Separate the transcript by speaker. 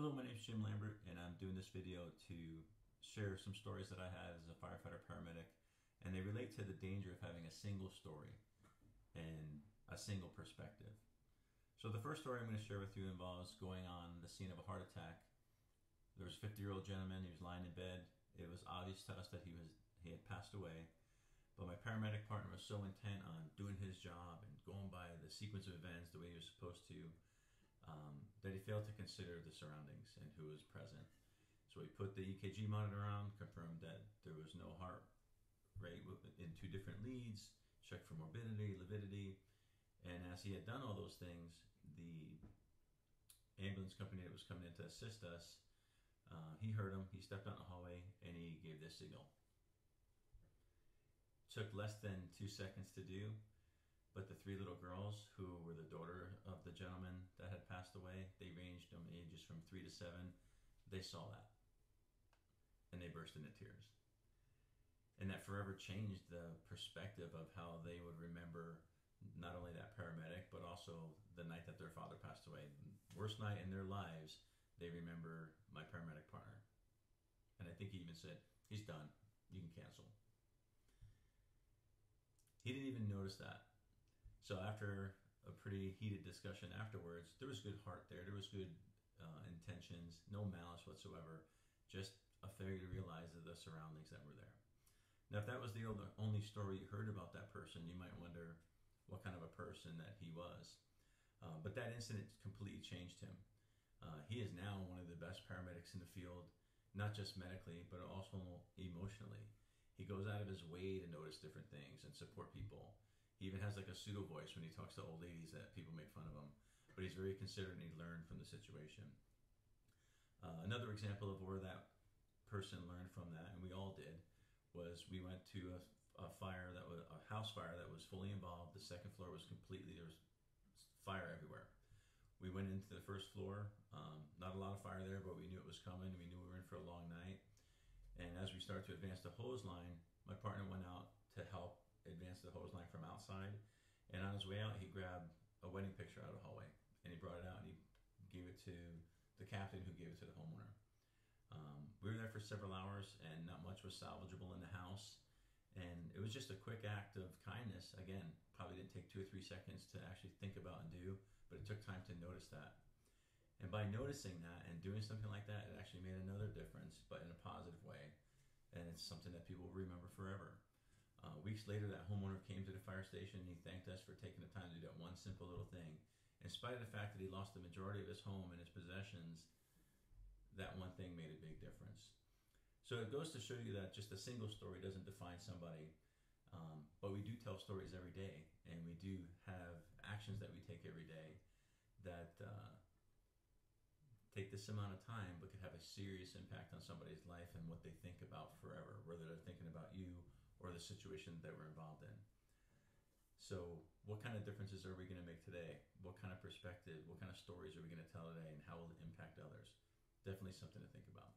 Speaker 1: Hello, my name is Jim Lambert, and I'm doing this video to share some stories that I had as a firefighter paramedic, and they relate to the danger of having a single story and a single perspective. So the first story I'm going to share with you involves going on the scene of a heart attack. There was a 50-year-old gentleman. He was lying in bed. It was obvious to us that he had passed away, but my paramedic partner was so intent on doing his job and going by the sequence of events the way he was supposed to, that he failed to consider the surroundings and who was present. So he put the EKG monitor on, confirmed that there was no heart rate in two different leads, checked for morbidity, lividity, and as he had done all those things, the ambulance company that was coming in to assist us, he heard him, he stepped out in the hallway, and he gave this signal. Took less than 2 seconds to do, but the three little girls who were the daughter of the gentleman that had passed away, they ranged from ages from 3 to 7. They saw that, and they burst into tears. And that forever changed the perspective of how they would remember not only that paramedic, but also the night that their father passed away. Worst night in their lives, they remember my paramedic partner. And I think he even said, "He's done, you can cancel." He didn't even notice that. So after a pretty heated discussion afterwards, there was good heart there. There was good intentions, no malice whatsoever, just a failure to realize the surroundings that were there. Now, if that was the only story you heard about that person, you might wonder what kind of a person that he was. But that incident completely changed him. He is now one of the best paramedics in the field, not just medically, but also emotionally. He goes out of his way to notice different things and support people. He even has like a pseudo voice when he talks to old ladies that people make fun of him. But he's very considerate and he learned from the situation. Another example of where that person learned from that, and we all did, was we went to a fire that was a house fire that was fully involved. The second floor was completely, there was fire everywhere. We went into the first floor, not a lot of fire there, but we knew it was coming. We knew we were in for a long night. And as we started to advance the hose line, my partner went out to help advance the hose line from outside. And on his way out, he grabbed a wedding picture out of the hallway. And he brought it out and he gave it to the captain who gave it to the homeowner. We were there for several hours and not much was salvageable in the house. And it was just a quick act of kindness. Again, probably didn't take 2 or 3 seconds to actually think about and do, but it took time to notice that. And by noticing that and doing something like that, it actually made another difference, but in a positive way. And it's something that people will remember forever. Weeks later, that homeowner came to the fire station and he thanked us for taking the time to do that one simple little thing. In spite of the fact that he lost the majority of his home and his possessions, that one thing made a big difference. So it goes to show you that just a single story doesn't define somebody, but we do tell stories every day, and we do have actions that we take every day that take this amount of time but could have a serious impact on somebody's life and what they think about forever, whether they're thinking about you or the situation that we're involved in. So what kind of differences are we going to make today? What kind of perspective, what kind of stories are we going to tell today, and how will it impact others? Definitely something to think about.